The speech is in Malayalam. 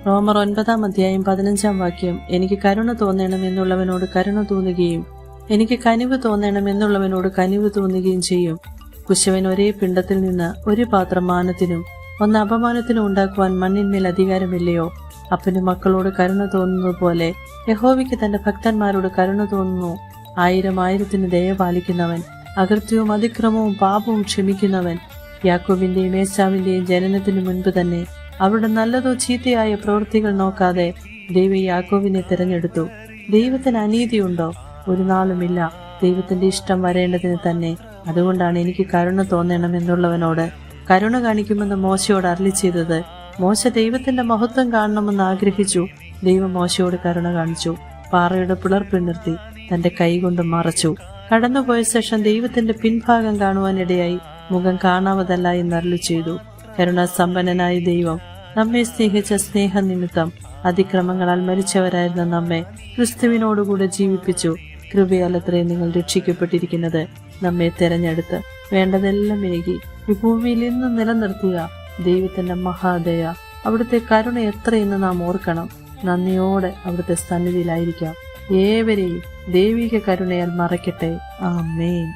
റോമർ 9:15 എനിക്ക് കരുണ തോന്നണമെന്നുള്ളവനോട് കരുണ തോന്നുകയും എനിക്ക് കനിവ് തോന്നണമെന്നുള്ളവനോട് കനിവ് തോന്നുകയും ചെയ്യും. കുശവൻ ഒരേ പിണ്ടത്തിൽ നിന്ന് ഒരു പാത്രം മാനത്തിനും ഒന്ന് അപമാനത്തിനും ഉണ്ടാക്കുവാൻ മണ്ണിന്മേൽ അധികാരമില്ലയോ? അപ്പന് മക്കളോട് കരുണ തോന്നുന്നത് പോലെ യഹോവയ്ക്ക് തന്റെ ഭക്തന്മാരോട് കരുണ തോന്നുന്നു. 1000 ദയ പാലിക്കുന്നവൻ, അകൃത്യവും അതിക്രമവും പാപവും ക്ഷമിക്കുന്നവൻ. യാക്കോബിന്റെയും ഏശാവിന്റെയും ജനനത്തിനു മുൻപ് തന്നെ അവരുടെ നല്ലതോ ചീത്തയായ പ്രവൃത്തികൾ നോക്കാതെ ദൈവം യാക്കോബിനെ തിരഞ്ഞെടുത്തു. ദൈവത്തിന് അനീതിയുണ്ടോ? ഒരു നാളുമില്ല. ദൈവത്തിന്റെ ഇഷ്ടം വരേണ്ടതിന് തന്നെ. അതുകൊണ്ടാണ് എനിക്ക് കരുണ തോന്നണമെന്നുള്ളവനോട് കരുണ കാണിക്കുമെന്ന് മോശയോട് അരുളി ചെയ്തത്. മോശ ദൈവത്തിന്റെ മഹത്വം കാണണമെന്ന് ആഗ്രഹിച്ചു. ദൈവം മോശയോട് കരുണ കാണിച്ചു. പാറയുടെ പിളർപ്പിൽ നിർത്തി തന്റെ കൈകൊണ്ട് മറച്ചു. കടന്നുപോയ ശേഷം ദൈവത്തിന്റെ പിൻഭാഗം കാണുവാനിടയായി മുഖം കാണാവതല്ല എന്ന് അരുളി ചെയ്തു. കരുണാസമ്പന്നനായ ദൈവം നമ്മെ സ്നേഹിച്ച സ്നേഹനിമിത്തം അതിക്രമങ്ങളാൽ മരിച്ചവരായിരുന്ന നമ്മെ ക്രിസ്തുവിനോടുകൂടെ ജീവിപ്പിച്ചു. കൃപയാലത്രേ നിങ്ങൾ രക്ഷിക്കപ്പെട്ടിരിക്കുന്നത്. നമ്മെ തെരഞ്ഞെടുത്ത് വേണ്ടതെല്ലാം ഏകി ഈ ഭൂമിയിൽ ഇന്നും നിലനിർത്തിയ ദൈവത്തിന്റെ മഹാദയ, അവിടുത്തെ കരുണ എത്രയെന്ന് നാം ഓർക്കണം. നന്ദിയോടെ അവിടുത്തെ സന്നിധിയിലായിരിക്കാം. ഏവരെയും ദൈവിക കരുണയാൽ മറയ്ക്കട്ടെ. ആമേൻ.